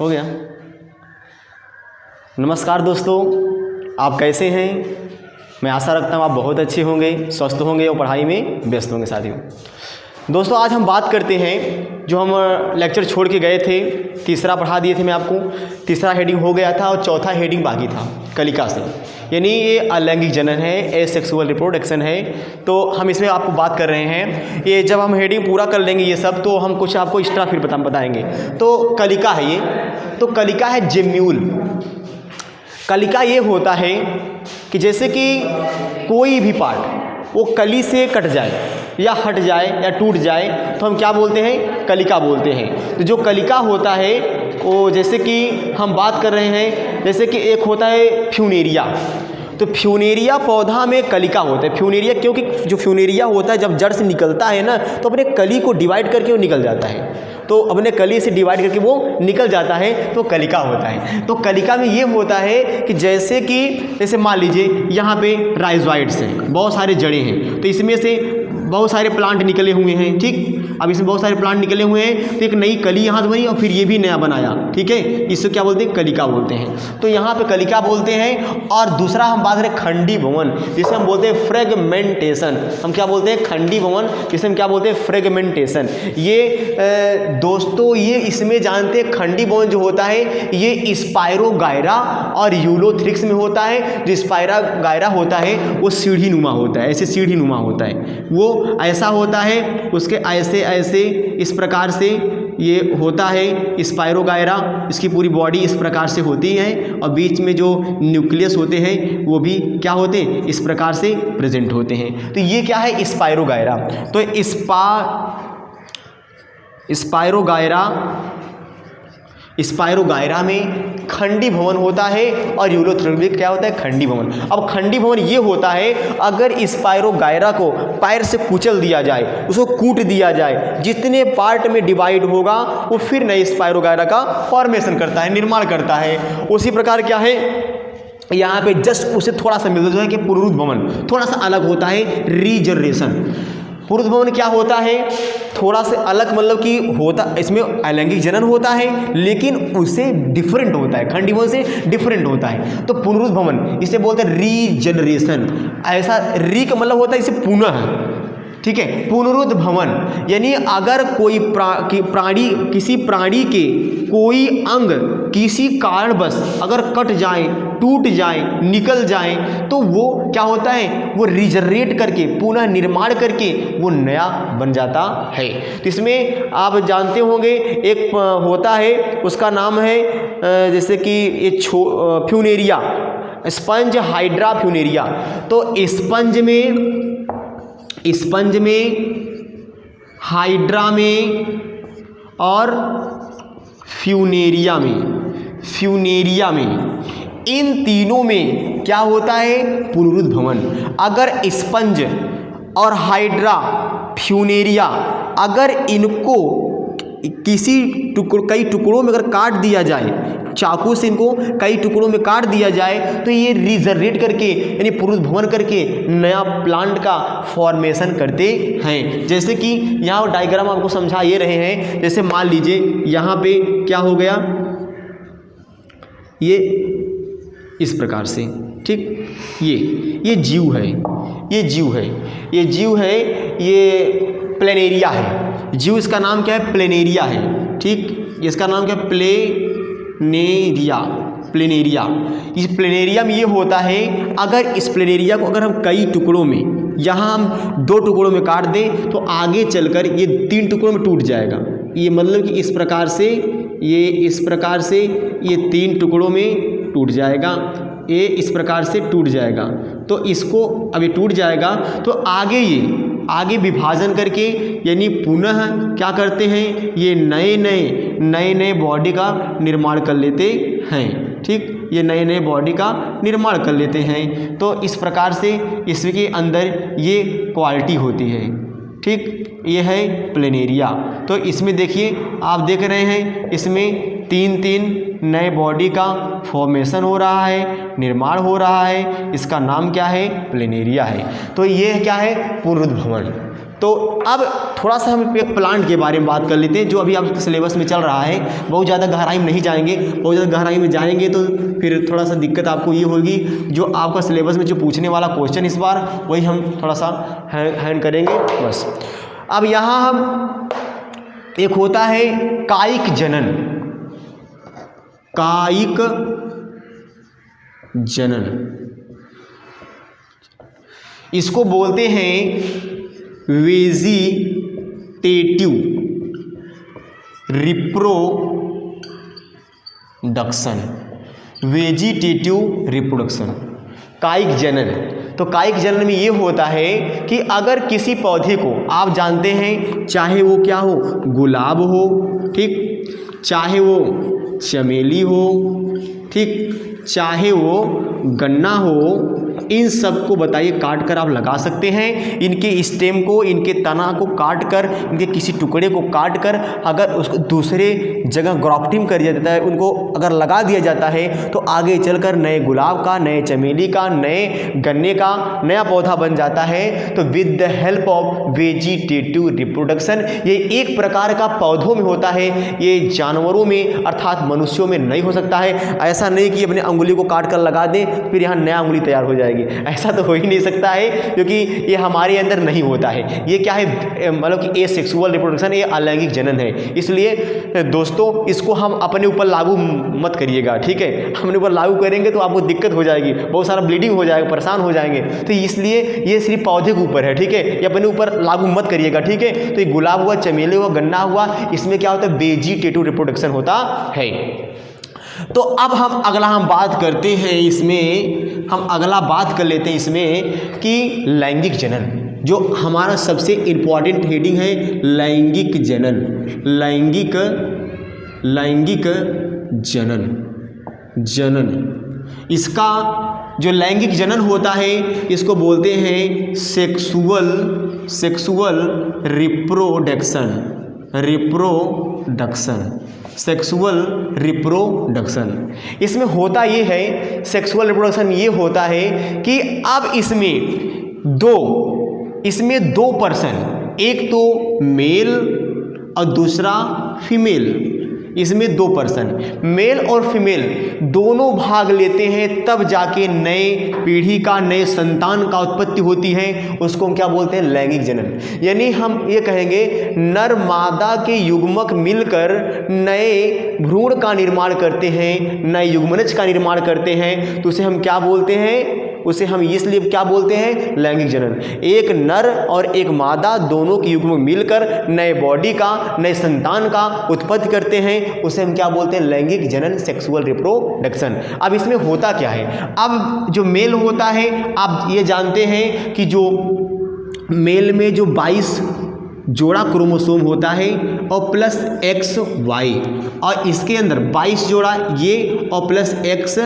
हो गया। नमस्कार दोस्तों, आप कैसे हैं? मैं आशा रखता हूँ आप बहुत अच्छे होंगे, स्वस्थ होंगे और पढ़ाई में व्यस्त होंगे साथियों। दोस्तों आज हम बात करते हैं, जो हम लेक्चर छोड़ के गए थे, तीसरा पढ़ा दिए थे मैं आपको। तीसरा हेडिंग हो गया था और चौथा हेडिंग बाकी था कलिका से, यानी ये अलैंगिक जनन है, एसेक्सुअल रिप्रोडक्शन है। तो हम इसमें आपको बात कर रहे हैं। ये जब हम हेडिंग पूरा कर लेंगे ये सब, तो हम कुछ आपको एक्स्ट्रा फिर बताएंगे। तो कलिका है ये, तो कलिका है जेम्यूल। कलिका ये होता है कि जैसे कि कोई भी पार्ट वो कली से कट जाए या हट जाए या टूट जाए तो हम क्या बोलते हैं? कलिका बोलते हैं। तो जो कलिका होता है वो, जैसे कि हम बात कर रहे हैं, जैसे कि एक होता है फ्यूनेरिया। तो फ्यूनेरिया पौधा में कलिका होता है। फ्यूनेरिया क्योंकि जो फ्यूनेरिया होता है जब जड़ से निकलता है ना, तो अपने कली को डिवाइड करके वो निकल जाता है। तो अपने कली से डिवाइड करके वो निकल जाता है, तो कलिका होता है। तो कलिका में ये होता है कि जैसे मान लीजिए यहाँ पे राइजोइड्स हैं, बहुत सारे जड़ें हैं, तो इसमें से बहुत सारे प्लांट निकले हुए हैं। ठीक, अब इसमें बहुत सारे प्लांट निकले हुए हैं, तो एक नई कली यहाँ से बनी और फिर ये भी नया बनाया। ठीक है, इसको क्या बोलते हैं? कलिका बोलते हैं। तो यहाँ पे कलिका बोलते हैं। और दूसरा हम बात करें खंडी भवन, जिसे हम बोलते हैं फ्रेगमेंटेशन। हम क्या बोलते हैं? खंडी भवन, जिसे हम क्या बोलते हैं? फ्रेगमेंटेशन। ये दोस्तों ये इसमें जानते हैं, खंडी भवन जो होता है ये स्पायरोगायरा और यूलोथ्रिक्स में होता है। जो स्पायरोगायरा होता है वो सीढ़ी नुमा होता है, ऐसे सीढ़ी नुमा होता है, वो ऐसा होता है, उसके ऐसे ऐसे इस प्रकार से ये होता है स्पायरोगायरा। इसकी पूरी बॉडी इस प्रकार से होती है और बीच में जो न्यूक्लियस होते हैं वो भी क्या होते हैं? इस प्रकार से प्रेजेंट होते हैं। तो ये क्या है? स्पायरोगायरा। तो स्पायरोगायरा में खंडी भवन होता है और यूलोथ्रिक्स में क्या होता है? खंडी भवन। अब खंडी भवन ये होता है, अगर स्पायरोगायरा को पैर से कुचल दिया जाए, उसको कूट दिया जाए, जितने पार्ट में डिवाइड होगा वो फिर नए स्पायरोगायरा का फॉर्मेशन करता है, निर्माण करता है। उसी प्रकार क्या है, यहाँ पे जस्ट उसे थोड़ा सा मिलता जो है कि पुनरुत्थ भवन थोड़ा सा अलग होता है, रीजनरेशन। पुनरुत्थ भवन क्या होता है? थोड़ा से अलग, मतलब कि होता, इसमें अलैंगिक जनन होता है लेकिन उससे डिफरेंट होता है, खंडी भवन से डिफरेंट होता है। तो पुनरुत्थ भवन इसे बोलते हैं रीजनरेशन। ऐसा री का मतलब होता है इसे पुनः। ठीक है, पुनरुत्थ भवन यानी अगर कोई प्राणी, किसी प्राणी के कोई अंग किसी कारणवश अगर कट जाए, टूट जाए, निकल जाए, तो वो क्या होता है? वो रिजनरेट करके, पुनः निर्माण करके वो नया बन जाता है। तो इसमें आप जानते होंगे एक होता है, उसका नाम है जैसे कि ये फ्यूनेरिया, स्पंज हाइड्रा फ्यूनेरिया। तो स्पंज में, हाइड्रा में और फ्यूनेरिया में इन तीनों में क्या होता है? पुनरुत्थ भवन। अगर स्पंज और हाइड्रा, फ्यूनेरिया, अगर इनको कई टुकड़ों में अगर काट दिया जाए, चाकू से इनको कई टुकड़ों में काट दिया जाए, तो ये रिजनरेट करके यानी पुनरुत्थ भवन करके नया प्लांट का फॉर्मेशन करते हैं। जैसे कि यहाँ डायग्राम आपको समझा ये रहे हैं, जैसे मान लीजिए यहाँ पे क्या हो गया, ये इस प्रकार से। ठीक, ये जीव है, ये प्लेनेरिया है। जीव इसका नाम क्या है? प्लेनेरिया है। ठीक, इसका नाम क्या है? प्लेनेरिया। इस प्लेनेरिया में ये होता है, अगर इस प्लेनेरिया को अगर हम कई टुकड़ों में, यहाँ हम 2 टुकड़ों में काट दें तो आगे चलकर ये 3 टुकड़ों में टूट जाएगा। ये मतलब कि इस प्रकार से ये 3 टुकड़ों में टूट जाएगा, ये इस प्रकार से टूट जाएगा। तो इसको अब ये टूट जाएगा तो आगे विभाजन करके यानी पुनः क्या करते हैं? ये नए बॉडी का निर्माण कर लेते हैं। ठीक, ये नए बॉडी का निर्माण कर लेते हैं। तो इस प्रकार से इसके अंदर ये क्वालिटी होती है। ठीक, ये है प्लेनेरिया। तो इसमें देखिए, आप देख रहे हैं इसमें 3 नए बॉडी का फॉर्मेशन हो रहा है, निर्माण हो रहा है। इसका नाम क्या है? प्लेनेरिया है। तो ये क्या है? पुनरुत्थ भवन। तो अब थोड़ा सा हम एक प्लांट के बारे में बात कर लेते हैं जो अभी आपके सिलेबस में चल रहा है। बहुत ज़्यादा गहराई में नहीं जाएंगे, बहुत ज़्यादा गहराई में जाएंगे तो फिर थोड़ा सा दिक्कत आपको ये होगी। जो आपका सिलेबस में जो पूछने वाला क्वेश्चन इस बार वही हम थोड़ा सा हैंड करेंगे बस। अब यहाँ हम एक होता है कायिक जनन, कायिक जनन, इसको बोलते हैं वेजिटेटिव रिप्रोडक्शन, वेजिटेटिव रिप्रोडक्शन, कायिक जनन। तो कायिक जनन में ये होता है कि अगर किसी पौधे को आप जानते हैं, चाहे वो क्या हो, गुलाब हो, ठीक, चाहे वो चमेली हो, ठीक, चाहे वो गन्ना हो, इन सब को बताइए काट कर आप लगा सकते हैं। इनके स्टेम को, इनके तना को काट कर, इनके किसी टुकड़े को काट कर अगर उसको दूसरे जगह ग्राफ्टिंग कर दिया जाता है, उनको अगर लगा दिया जाता है तो आगे चलकर नए गुलाब का, नए चमेली का, नए गन्ने का नया पौधा बन जाता है। तो with the help of vegetative reproduction, ये एक प्रकार का पौधों में होता है, ये जानवरों में अर्थात मनुष्यों में नहीं हो सकता है। ऐसा नहीं कि अपने अंगुली को काट कर लगा दें फिर यहाँ नया अंगुली तैयार हो जाएगी, ऐसा तो हो ही नहीं सकता है, क्योंकि ये हमारे अंदर नहीं होता है। ये क्या है, मतलब कि एसेक्सुअल रिप्रोडक्शन, ये अलैंगिक जनन है। इसलिए दोस्तों इसको हम अपने ऊपर लागू मत करिएगा, ठीक है। अपने ऊपर लागू करेंगे तो आपको दिक्कत हो जाएगी, बहुत सारा ब्लीडिंग हो जाएगा, परेशान हो जाएंगे। तो इसलिए ये सिर्फ पौधे के ऊपर है, ठीक है, ये अपने ऊपर लागू मत करिएगा, ठीक है। तो ये गुलाब हुआ, चमेली हुआ, गन्ना हुआ, इसमें क्या होता है, वेजिटेटिव रिप्रोडक्शन होता है। तो अब हम अगला बात करते हैं इसमें, हम अगला बात कर लेते हैं इसमें कि लैंगिक जनन, जो हमारा सबसे इम्पॉर्टेंट हेडिंग है, लैंगिक जनन, लैंगिक जनन, जनन। इसका जो लैंगिक जनन होता है इसको बोलते हैं सेक्सुअल रिप्रोडक्शन, सेक्सुअल रिप्रोडक्शन। इसमें होता ये है, सेक्सुअल रिप्रोडक्शन ये होता है कि अब इसमें दो पर्सन, एक तो मेल और दूसरा फीमेल, इसमें दो पर्सन मेल और फीमेल दोनों भाग लेते हैं, तब जाके नए पीढ़ी का, नए संतान का उत्पत्ति होती है। उसको हम क्या बोलते हैं, लैंगिक जनन। यानी हम ये कहेंगे नर मादा के युग्मक मिलकर नए भ्रूण का निर्माण करते हैं, नए युग्मनज का निर्माण करते हैं, तो उसे हम क्या बोलते हैं, उसे हम इसलिए क्या बोलते हैं, लैंगिक जनन। एक नर और एक मादा दोनों के युग्म मिलकर नए बॉडी का, नए संतान का उत्पत्ति करते हैं, उसे हम क्या बोलते हैं, लैंगिक जनन, सेक्सुअल रिप्रोडक्शन। अब इसमें होता क्या है, अब जो मेल होता है, आप ये जानते हैं कि जो मेल में जो 22 जोड़ा क्रोमोसोम होता है और प्लस XY, और इसके अंदर 22 जोड़ा ये और प्लस XX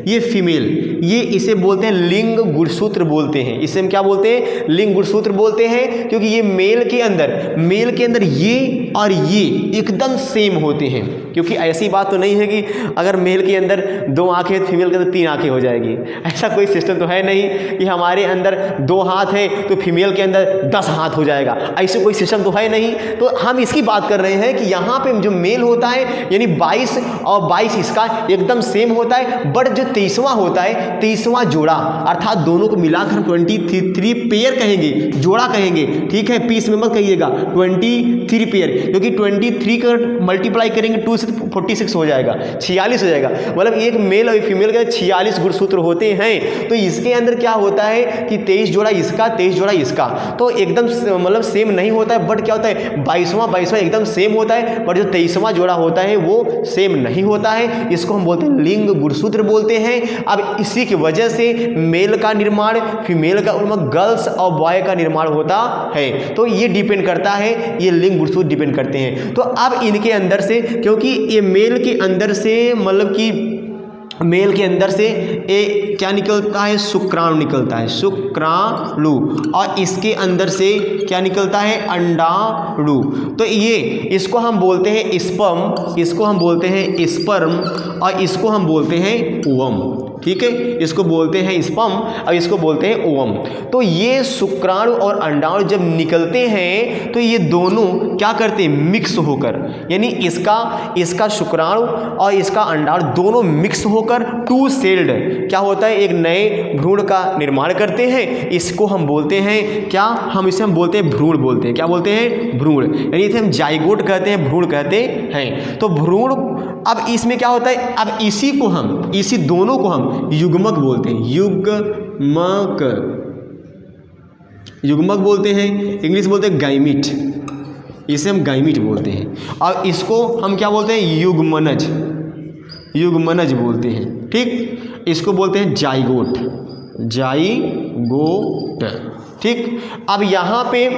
ये फीमेल, ये इसे बोलते हैं लिंग गुणसूत्र बोलते हैं। इसे हम क्या बोलते हैं, लिंग गुणसूत्र बोलते हैं, क्योंकि ये मेल के अंदर ये और ये एकदम सेम होते हैं। क्योंकि ऐसी बात तो नहीं है कि अगर मेल के अंदर 2 आँखें, फीमेल के अंदर 3 आँखें हो जाएगी, ऐसा कोई सिस्टम तो है नहीं कि हमारे अंदर 2 हाथ है तो फीमेल के अंदर 10 हाथ हो जाएगा, ऐसे कोई सिस्टम तो है नहीं। तो हम इसकी बात कर रहे हैं कि यहाँ पे जो मेल होता है यानी 22 और 22 इसका एकदम सेम होता है, बट जो 23वां होता है, 23वां जोड़ा, अर्थात दोनों को मिलाकर 23 पेयर कहेंगे, जोड़ा कहेंगे, ठीक है, पीस में मत कहिएगा, 23 पेयर, क्योंकि 23 का मल्टीप्लाई करेंगे 2 से 46 हो जाएगा, 46 हो जाएगा। मतलब एक मेल और एक फीमेल के 46 गुणसूत्र होते हैं। तो इसके अंदर क्या होता है कि 23 जोड़ा इसका, 23 जोड़ा इसका, तो एकदम मतलब सेम नहीं होता है, बट क्या होता है 22वां एकदम सेम होता है, बट जो 23वां जोड़ा होता है वो सेम नहीं होता है। इसको हम बोलते हैं लिंग गुणसूत्र बोलते हैं। अब इसी की वजह से मेल का निर्माण, फीमेल का, गर्ल्स और बॉय का निर्माण होता है। तो ये डिपेंड करता है, ये लिंग गुणसूत्र डिपेंड करते हैं। तो अब इनके अंदर से, क्योंकि ये मेल के अंदर से, मतलब कि मेल के अंदर से एक क्या निकलता है, शुक्राणु निकलता है, शुक्राणु, और इसके अंदर से क्या निकलता है, अंडाणु। तो ये इसको हम बोलते हैं स्पर्म, इसको हम बोलते हैं स्पर्म, और इसको हम बोलते हैं ओवम। ठीक है, इसको बोलते हैं स्पर्म और इसको बोलते हैं ओवम। तो ये शुक्राणु और अंडाणु जब निकलते हैं तो ये दोनों क्या करते हैं, मिक्स होकर, यानी इसका शुक्राणु और इसका अंडाणु दोनों मिक्स होकर टू सेल्ड क्या होता है, एक नए भ्रूण का निर्माण करते हैं। इसको हम बोलते हैं क्या, इसे हम बोलते हैं भ्रूण बोलते हैं। क्या बोलते हैं, भ्रूण, यानी इसे हम जाइगोट कहते हैं, भ्रूण कहते हैं। तो भ्रूण, अब इसमें क्या होता है, अब इसी दोनों को हम युग्मक बोलते हैं, युग्मक बोलते हैं, इंग्लिश बोलते हैं गाइमिट, इसे हम गाइमिट बोलते हैं। और इसको हम क्या बोलते हैं, युग्मनज बोलते हैं। ठीक, इसको बोलते हैं जाइगोट, ठीक। अब यहाँ पे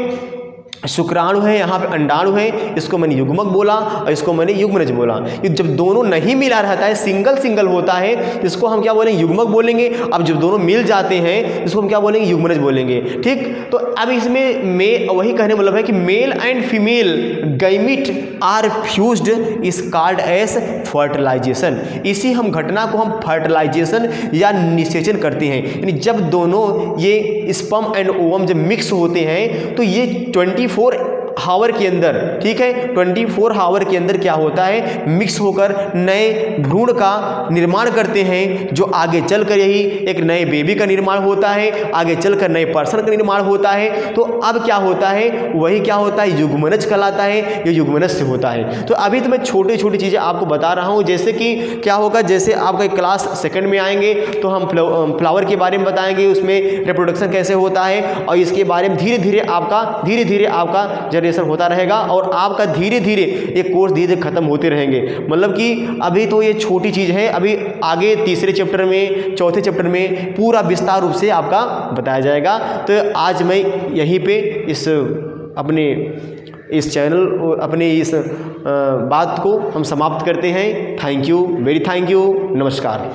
शुक्राणु है, यहाँ पे अंडाणु है, इसको मैंने युग्मक बोला और इसको मैंने युग्मनज बोला। जब दोनों नहीं मिला रहता है, सिंगल होता है, इसको हम क्या बोलेंगे, युग्मक बोलेंगे। अब जब दोनों मिल जाते हैं इसको हम क्या बोलेंगे, युग्मनज बोलेंगे। ठीक, तो अब इसमें वही कहने मतलब है कि male and female gamete are fused is called as fertilisation. इसी हम घटना को हम फर्टिलाइजेशन या निषेचन करते हैं। यानी जब दोनों ये स्पर्म एंड ओवम जब मिक्स होते हैं तो ये 24 हावर के अंदर, ठीक है, 24 हावर के अंदर क्या होता है, मिक्स होकर नए भ्रूण का निर्माण करते हैं, जो आगे चलकर यही एक नए बेबी का निर्माण होता है, आगे चलकर नए पर्सन का निर्माण होता है। तो अब क्या होता है, वही क्या होता है, युग्मनज कहलाता है, ये युग्मनज से होता है। तो अभी तो मैं छोटी छोटी चीज़ें आपको बता रहा हूँ, जैसे कि क्या होगा, जैसे आपका क्लास सेकंड में आएंगे तो हम फ्लावर के बारे में बताएंगे, उसमें रिप्रोडक्शन कैसे होता है, और इसके बारे में धीरे धीरे आपका जनरेशन होता रहेगा, और आपका धीरे धीरे ये कोर्स धीरे खत्म होते रहेंगे। मतलब कि अभी तो ये छोटी चीज़ है, अभी आगे तीसरे चैप्टर में, चौथे चैप्टर में पूरा विस्तार रूप से आपका बताया जाएगा। तो आज मैं यहीं पे इस चैनल और अपने इस बात को हम समाप्त करते हैं। Thank you, very thank you, नमस्कार।